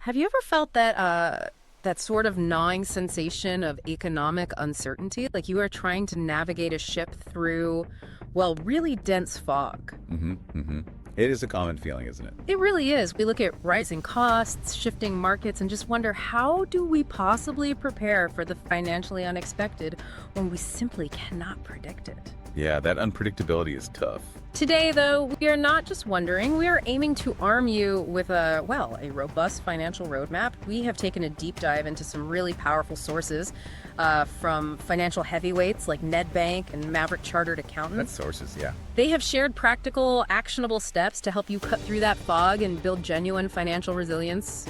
Have you ever felt that sort of gnawing sensation of economic uncertainty? Like you are trying to navigate a ship through, well, really dense fog. It is a common feeling, isn't it? It really is. We look at rising costs, shifting markets, and just wonder how do we possibly prepare for the financially unexpected when we simply cannot predict it? Yeah, that unpredictability is tough. Today, though, we are not just wondering, we are aiming to arm you with a robust financial roadmap. We have taken a deep dive into some really powerful sources from financial heavyweights like Nedbank and Maverick Chartered Accountants. That's sources, yeah. They have shared practical, actionable steps to help you cut through that fog and build genuine financial resilience,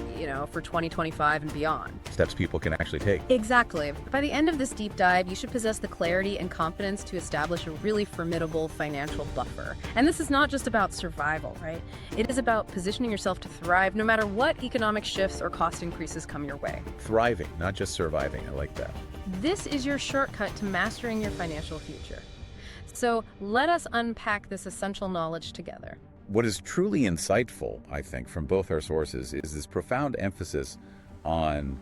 for 2025 and beyond. Steps people can actually take. Exactly. By the end of this deep dive, you should possess the clarity and confidence to establish a really formidable financial buffer. And this is not just about survival, right? It is about positioning yourself to thrive no matter what economic shifts or cost increases come your way. Thriving, not just surviving. I like that. This is your shortcut to mastering your financial future. So let us unpack this essential knowledge together. What is truly insightful, I think, from both our sources is this profound emphasis on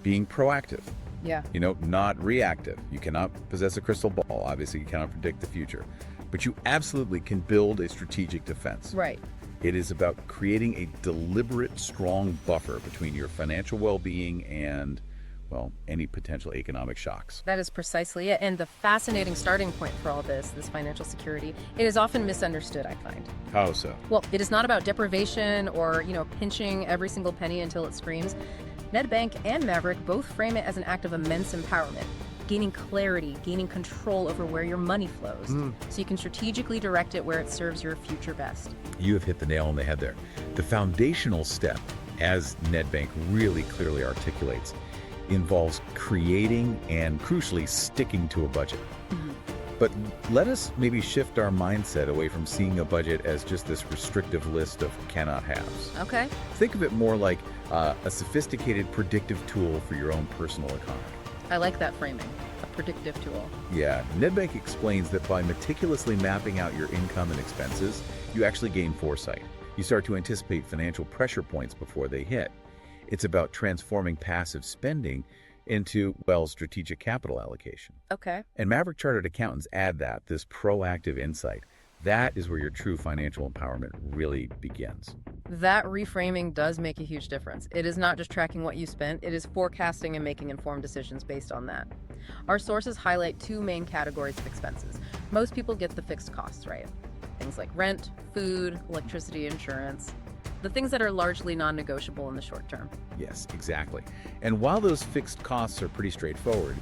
being proactive. Yeah. Not reactive. You cannot possess a crystal ball. Obviously, you cannot predict the future. But you absolutely can build a strategic defense. Right. It is about creating a deliberate, strong buffer between your financial well-being and, well, any potential economic shocks. That is precisely it. And the fascinating starting point for all this financial security, it is often misunderstood, I find. How so? Well, it is not about deprivation or, pinching every single penny until it screams. Nedbank and Maverick both frame it as an act of immense empowerment, gaining clarity, gaining control over where your money flows, so you can strategically direct it where it serves your future best. You have hit the nail on the head there. The foundational step, as Nedbank really clearly articulates, involves creating and crucially sticking to a budget. But let us maybe shift our mindset away from seeing a budget as just this restrictive list of cannot haves. Okay. Think of it more like a sophisticated predictive tool for your own personal economy. I like that framing, a predictive tool. Yeah, Nedbank explains that by meticulously mapping out your income and expenses, you actually gain foresight. You start to anticipate financial pressure points before they hit. It's about transforming passive spending into, well, strategic capital allocation. Okay. And Maverick Chartered Accountants add this proactive insight. That is where your true financial empowerment really begins. That reframing does make a huge difference. It is not just tracking what you spent, it is forecasting and making informed decisions based on that. Our sources highlight two main categories of expenses. Most people get the fixed costs, right? Things like rent, food, electricity, insurance. The things that are largely non-negotiable in the short term. Yes, exactly. And while those fixed costs are pretty straightforward,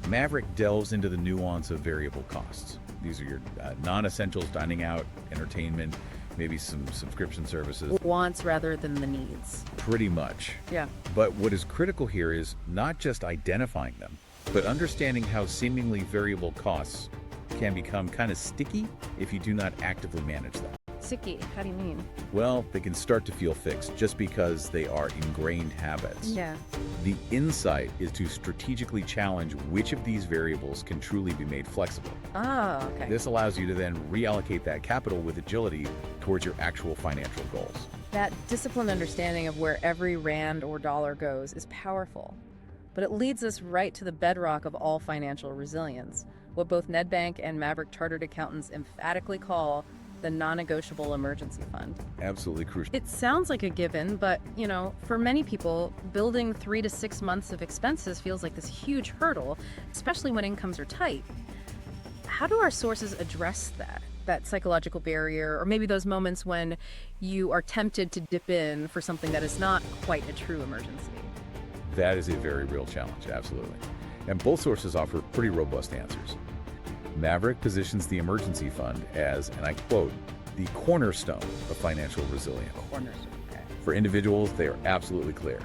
Maverick delves into the nuance of variable costs. These are your non-essentials, dining out, entertainment, maybe some subscription services. Wants rather than the needs. Pretty much. Yeah. But what is critical here is not just identifying them, but understanding how seemingly variable costs can become kind of sticky if you do not actively manage them. Sticky, how do you mean? Well, they can start to feel fixed just because they are ingrained habits. Yeah. The insight is to strategically challenge which of these variables can truly be made flexible. Oh, okay. This allows you to then reallocate that capital with agility towards your actual financial goals. That disciplined understanding of where every rand or dollar goes is powerful, but it leads us right to the bedrock of all financial resilience, what both Nedbank and Maverick Chartered Accountants emphatically call the non-negotiable emergency fund. Absolutely crucial. It sounds like a given, but, for many people, building 3 to 6 months of expenses feels like this huge hurdle, especially when incomes are tight. How do our sources address that psychological barrier, or maybe those moments when you are tempted to dip in for something that is not quite a true emergency? That is a very real challenge, absolutely. And both sources offer pretty robust answers. Maverick positions the emergency fund as, and I quote, the cornerstone of financial resilience. Cornerstone, okay. For individuals, they are absolutely clear.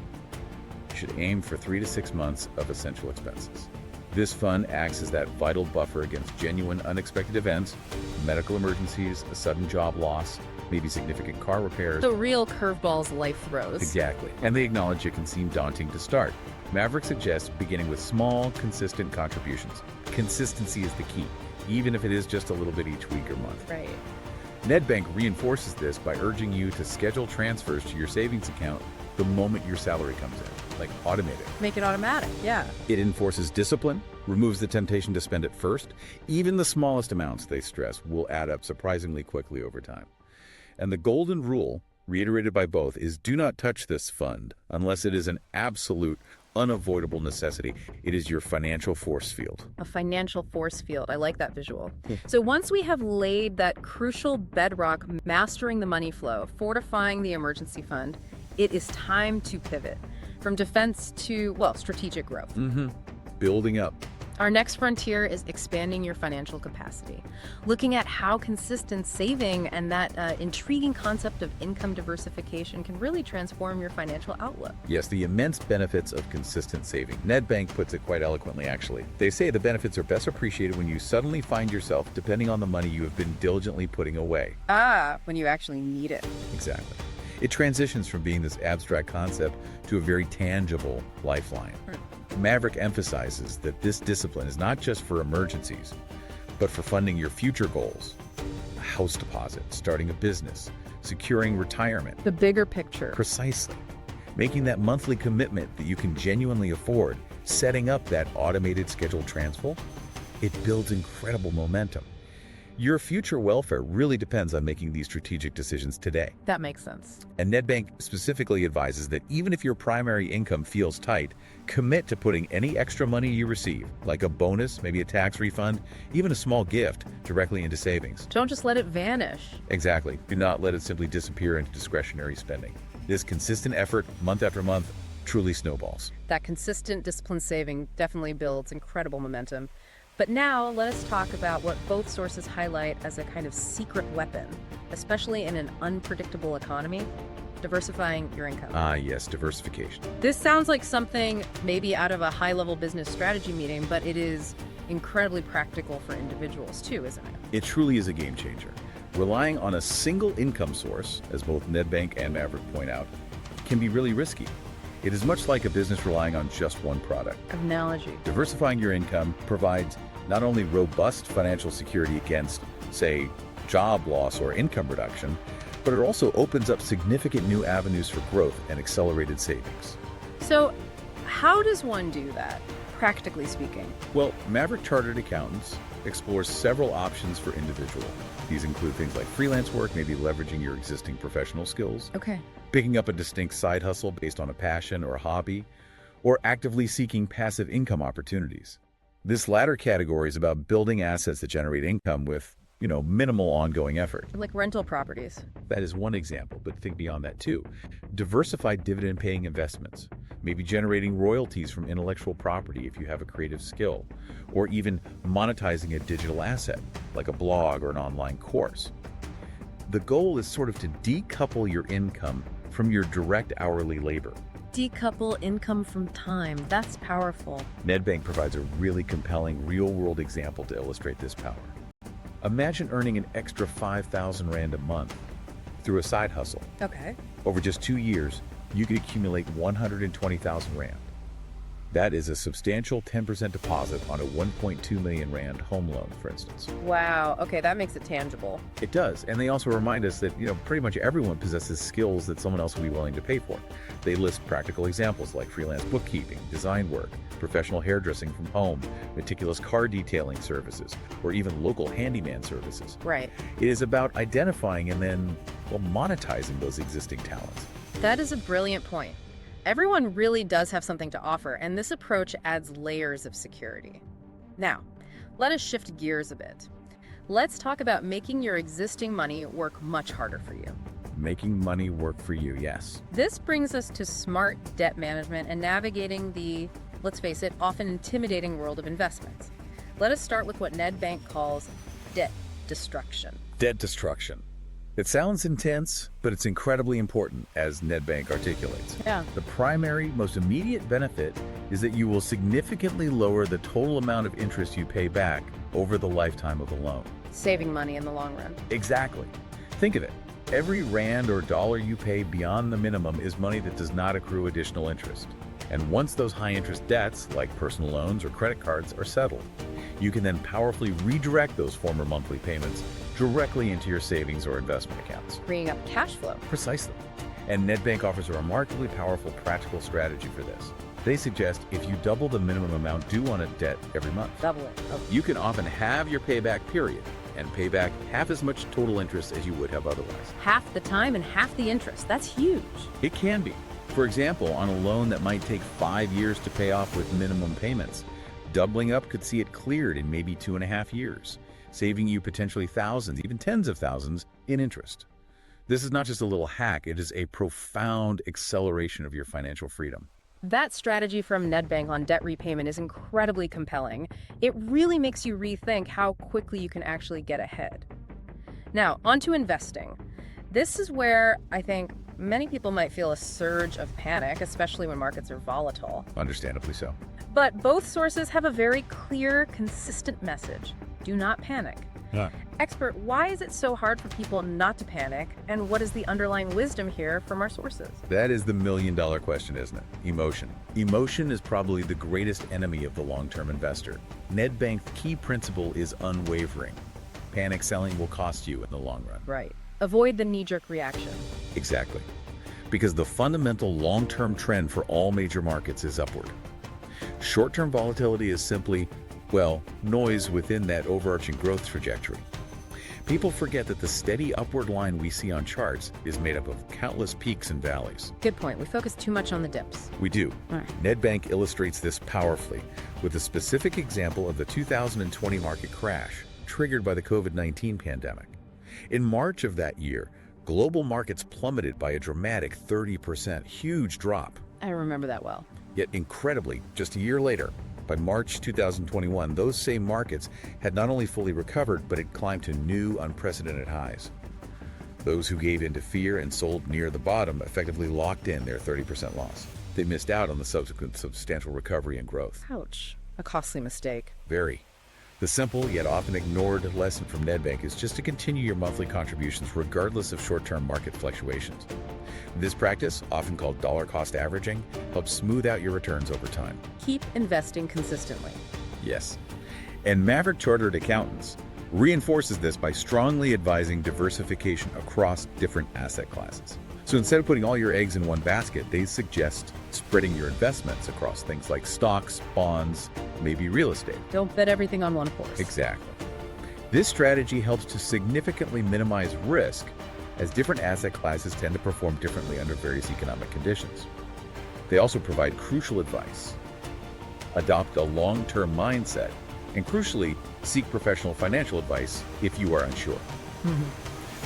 You should aim for 3 to 6 months of essential expenses. This fund acts as that vital buffer against genuine unexpected events, medical emergencies, a sudden job loss, maybe significant car repairs. The real curveballs life throws. Exactly. And they acknowledge it can seem daunting to start. Maverick suggests beginning with small, consistent contributions. Consistency is the key, even if it is just a little bit each week or month. Right. Nedbank reinforces this by urging you to schedule transfers to your savings account the moment your salary comes in, like automate it. Make it automatic, yeah. It enforces discipline, removes the temptation to spend it first. Even the smallest amounts, they stress, will add up surprisingly quickly over time. And the golden rule, reiterated by both, is do not touch this fund unless it is an absolute, unavoidable necessity. It is your financial force field. A financial force field. I like that visual. So once we have laid that crucial bedrock, mastering the money flow, fortifying the emergency fund, it is time to pivot from defense to, well, strategic growth. Building up. Our next frontier is expanding your financial capacity, looking at how consistent saving and that intriguing concept of income diversification can really transform your financial outlook. Yes, the immense benefits of consistent saving. Nedbank puts it quite eloquently, actually. They say the benefits are best appreciated when you suddenly find yourself depending on the money you have been diligently putting away. When you actually need it. Exactly. It transitions from being this abstract concept to a very tangible lifeline. Maverick emphasizes that this discipline is not just for emergencies, but for funding your future goals. A house deposit, starting a business, securing retirement. The bigger picture. Precisely. Making that monthly commitment that you can genuinely afford, setting up that automated scheduled transfer, it builds incredible momentum. Your future welfare really depends on making these strategic decisions today. That makes sense. And Nedbank specifically advises that even if your primary income feels tight, commit to putting any extra money you receive, like a bonus, maybe a tax refund, even a small gift, directly into savings. Don't just let it vanish. Exactly. Do not let it simply disappear into discretionary spending. This consistent effort, month after month, truly snowballs. That consistent disciplined saving definitely builds incredible momentum. But now let us talk about what both sources highlight as a kind of secret weapon, especially in an unpredictable economy: diversifying your income. Yes, diversification. This sounds like something maybe out of a high-level business strategy meeting, but it is incredibly practical for individuals too, isn't it? It truly is a game changer. Relying on a single income source, as both Nedbank and Maverick point out, can be really risky. It is much like a business relying on just one product. Analogy. Diversifying your income provides not only robust financial security against, say, job loss or income reduction, but it also opens up significant new avenues for growth and accelerated savings. So how does one do that, practically speaking? Well, Maverick Chartered Accountants explores several options for individual. These include things like freelance work, maybe leveraging your existing professional skills, Okay. picking up a distinct side hustle based on a passion or a hobby, or actively seeking passive income opportunities. This latter category is about building assets that generate income with, minimal ongoing effort. Like rental properties. That is one example, but think beyond that too. Diversified dividend-paying investments, maybe generating royalties from intellectual property if you have a creative skill, or even monetizing a digital asset, like a blog or an online course. The goal is sort of to decouple your income from your direct hourly labor. Decouple income from time. That's powerful. Nedbank provides a really compelling real-world example to illustrate this power. Imagine earning an extra 5,000 Rand a month through a side hustle. Okay. Over just 2 years, you could accumulate 120,000 Rand. That is a substantial 10% deposit on a 1.2 million Rand home loan, for instance. Wow. Okay, that makes it tangible. It does, and they also remind us that, pretty much everyone possesses skills that someone else will be willing to pay for. They list practical examples like freelance bookkeeping, design work, professional hairdressing from home, meticulous car detailing services, or even local handyman services. Right. It is about identifying and then, monetizing those existing talents. That is a brilliant point. Everyone really does have something to offer, and this approach adds layers of security. Now, let us shift gears a bit. Let's talk about making your existing money work much harder for you. Making money work for you, yes. This brings us to smart debt management and navigating the, let's face it, often intimidating world of investments. Let us start with what Nedbank calls debt destruction. Debt destruction. It sounds intense, but it's incredibly important, as Nedbank articulates. Yeah. The primary, most immediate benefit is that you will significantly lower the total amount of interest you pay back over the lifetime of the loan. Saving money in the long run. Exactly. Think of it. Every Rand or dollar you pay beyond the minimum is money that does not accrue additional interest. And once those high-interest debts, like personal loans or credit cards, are settled, you can then powerfully redirect those former monthly payments directly into your savings or investment accounts. Freeing up cash flow. Precisely. And NetBank offers a remarkably powerful practical strategy for this. They suggest if you double the minimum amount due on a debt every month, Double it. Oh, you can often halve your payback period and pay back half as much total interest as you would have otherwise. half the time and half the interest. That's huge. It can be. For example, on a loan that might take 5 years to pay off with minimum payments, doubling up could see it cleared in maybe 2.5 years, saving you potentially thousands, even tens of thousands in interest. This is not just a little hack, it is a profound acceleration of your financial freedom. That strategy from NetBank on debt repayment is incredibly compelling. It really makes you rethink how quickly you can actually get ahead. Now, onto investing. This is where I think many people might feel a surge of panic, especially when markets are volatile. Understandably so. But both sources have a very clear, consistent message. Do not panic. Expert, why is it so hard for people not to panic, and what is the underlying wisdom here from our sources? That is the million-dollar question, isn't it? Emotion. Emotion is probably the greatest enemy of the long-term investor. NetBank's key principle is unwavering. Panic selling will cost you in the long run. Right. Avoid the knee-jerk reaction. Exactly. Because the fundamental long-term trend for all major markets is upward. Short-term volatility is simply, well, noise within that overarching growth trajectory. People forget that the steady upward line we see on charts is made up of countless peaks and valleys. Good point. We focus too much on the dips. We do. Right. NetBank illustrates this powerfully with a specific example of the 2020 market crash triggered by the COVID-19 pandemic. In March of that year, global markets plummeted by a dramatic 30%, huge drop. I remember that well. Yet incredibly, just a year later, by March 2021, those same markets had not only fully recovered, but had climbed to new, unprecedented highs. Those who gave in to fear and sold near the bottom effectively locked in their 30% loss. They missed out on the subsequent substantial recovery and growth. Ouch. A costly mistake. Very. The simple yet often ignored lesson from NetBank is just to continue your monthly contributions regardless of short-term market fluctuations. This practice, often called dollar cost averaging, helps smooth out your returns over time. Keep investing consistently. Yes. And Maverick Chartered Accountants reinforces this by strongly advising diversification across different asset classes. So instead of putting all your eggs in one basket, they suggest spreading your investments across things like stocks, bonds, maybe real estate. Don't bet everything on one horse. Exactly. This strategy helps to significantly minimize risk, as different asset classes tend to perform differently under various economic conditions. They also provide crucial advice. Adopt a long-term mindset, and crucially, seek professional financial advice if you are unsure.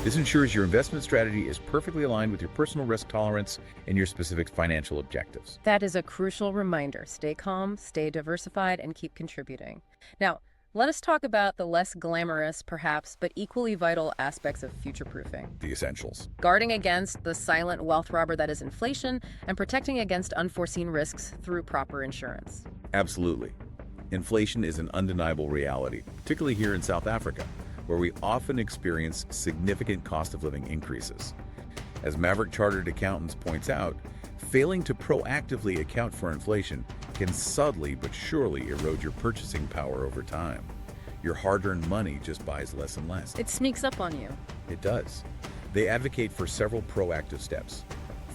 This ensures your investment strategy is perfectly aligned with your personal risk tolerance and your specific financial objectives. That is a crucial reminder. Stay calm, stay diversified, and keep contributing. Now, let us talk about the less glamorous, perhaps, but equally vital aspects of future-proofing. The essentials. Guarding against the silent wealth robber that is inflation, and protecting against unforeseen risks through proper insurance. Absolutely. Inflation is an undeniable reality, particularly here in South Africa, where we often experience significant cost of living increases. As Maverick Chartered Accountants points out, failing to proactively account for inflation can subtly but surely erode your purchasing power over time. Your hard-earned money just buys less and less. It sneaks up on you. It does. They advocate for several proactive steps.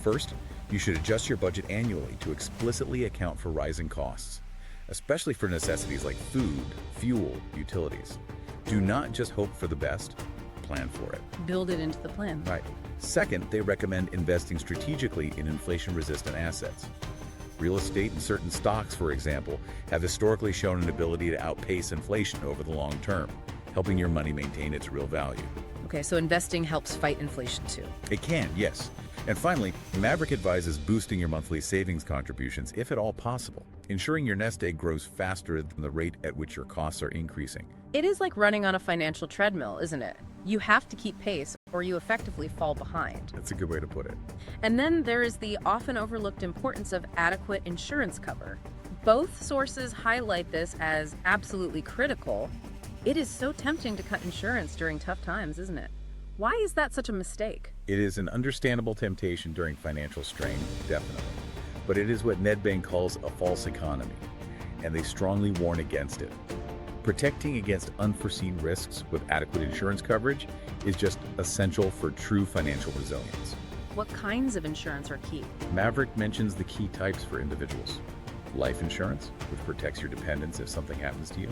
First, you should adjust your budget annually to explicitly account for rising costs, especially for necessities like food, fuel, utilities. Do not just hope for the best, plan for it. Build it into the plan. Right. Second, they recommend investing strategically in inflation-resistant assets. Real estate and certain stocks, for example, have historically shown an ability to outpace inflation over the long term, helping your money maintain its real value. Okay, so investing helps fight inflation too. It can, yes. And finally, Maverick advises boosting your monthly savings contributions if at all possible, ensuring your nest egg grows faster than the rate at which your costs are increasing. It is like running on a financial treadmill, isn't it? You have to keep pace or you effectively fall behind. That's a good way to put it. And then there is the often overlooked importance of adequate insurance cover. Both sources highlight this as absolutely critical. It is so tempting to cut insurance during tough times, isn't it? Why is that such a mistake? It is an understandable temptation during financial strain, definitely. But it is what NetBank calls a false economy, and they strongly warn against it. Protecting against unforeseen risks with adequate insurance coverage is just essential for true financial resilience. What kinds of insurance are key? Maverick mentions the key types for individuals. Life insurance, which protects your dependents if something happens to you.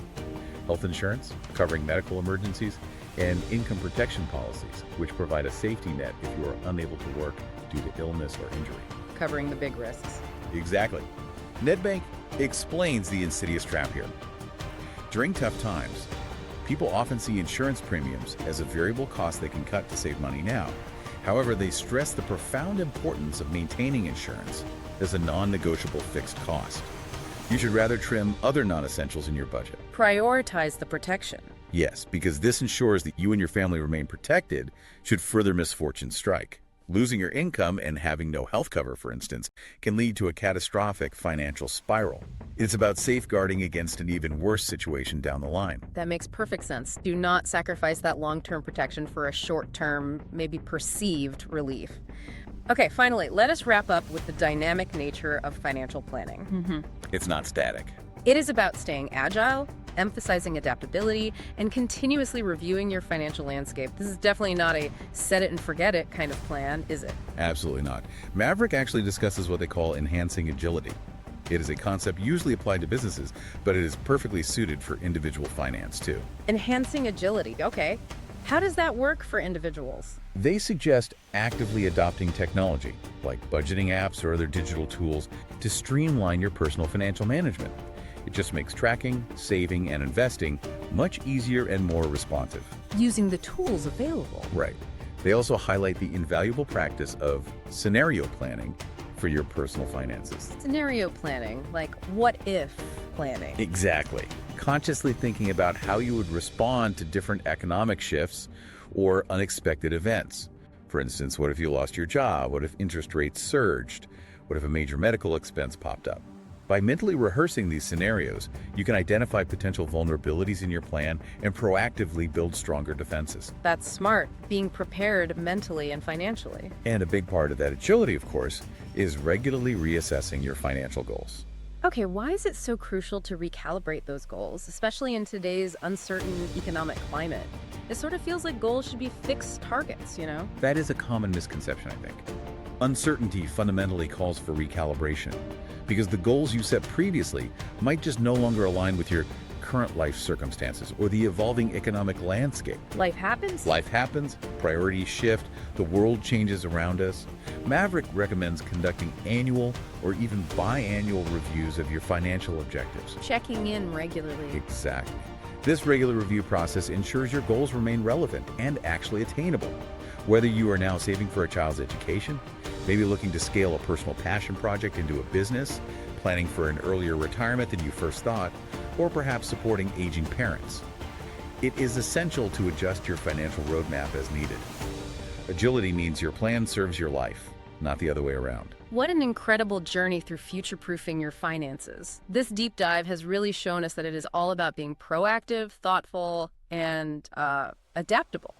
Health insurance, covering medical emergencies. And income protection policies, which provide a safety net if you are unable to work due to illness or injury. Covering the big risks. Exactly. Nedbank explains the insidious trap here. During tough times, people often see insurance premiums as a variable cost they can cut to save money now. However, they stress the profound importance of maintaining insurance as a non-negotiable fixed cost. You should rather trim other non-essentials in your budget. Prioritize the protection. Yes, because this ensures that you and your family remain protected should further misfortune strike. Losing your income and having no health cover, for instance, can lead to a catastrophic financial spiral. It's about safeguarding against an even worse situation down the line. That makes perfect sense. Do not sacrifice that long-term protection for a short-term, maybe perceived relief. Okay, finally, let us wrap up with the dynamic nature of financial planning. It's not static. It is about staying agile, emphasizing adaptability, and continuously reviewing your financial landscape. This is definitely not a set it and forget it kind of plan, is it? Absolutely not. Maverick actually discusses what they call enhancing agility. It is a concept usually applied to businesses, but it is perfectly suited for individual finance too. Enhancing agility, okay. How does that work for individuals? They suggest actively adopting technology, like budgeting apps or other digital tools, to streamline your personal financial management. It just makes tracking, saving, and investing much easier and more responsive. Using the tools available. Right. They also highlight the invaluable practice of scenario planning for your personal finances. Scenario planning, like what if planning. Exactly. Consciously thinking about how you would respond to different economic shifts or unexpected events. For instance, what if you lost your job? What if interest rates surged? What if a major medical expense popped up? By mentally rehearsing these scenarios, you can identify potential vulnerabilities in your plan and proactively build stronger defenses. That's smart, being prepared mentally and financially. And a big part of that agility, of course, is regularly reassessing your financial goals. Okay, why is it so crucial to recalibrate those goals, especially in today's uncertain economic climate? It sort of feels like goals should be fixed targets, you know? That is a common misconception, I think. Uncertainty fundamentally calls for recalibration, because the goals you set previously might just no longer align with your current life circumstances or the evolving economic landscape. Life happens? Life happens, priorities shift, the world changes around us. Maverick recommends conducting annual or even biannual reviews of your financial objectives. Checking in regularly. Exactly. This regular review process ensures your goals remain relevant and actually attainable. Whether you are now saving for a child's education, maybe looking to scale a personal passion project into a business, planning for an earlier retirement than you first thought, or perhaps supporting aging parents. It is essential to adjust your financial roadmap as needed. Agility means your plan serves your life, not the other way around. What an incredible journey through future-proofing your finances. This deep dive has really shown us that it is all about being proactive, thoughtful, and adaptable.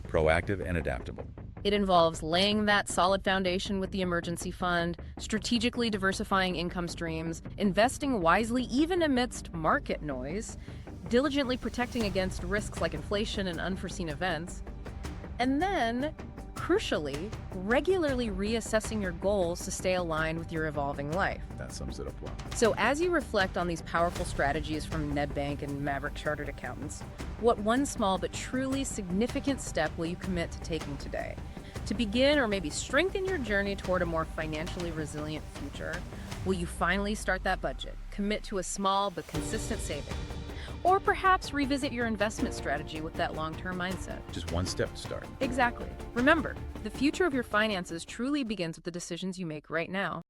Proactive and adaptable. It involves laying that solid foundation with the emergency fund, strategically diversifying income streams, investing wisely even amidst market noise, diligently protecting against risks like inflation and unforeseen events, and then, crucially, regularly reassessing your goals to stay aligned with your evolving life. That sums it up well. So as you reflect on these powerful strategies from Nedbank and Maverick Chartered Accountants, what one small but truly significant step will you commit to taking today to begin or maybe strengthen your journey toward a more financially resilient future? Will you finally start that budget, commit to a small but consistent saving, or perhaps revisit your investment strategy with that long-term mindset? Just one step to start. Exactly. Remember, the future of your finances truly begins with the decisions you make right now.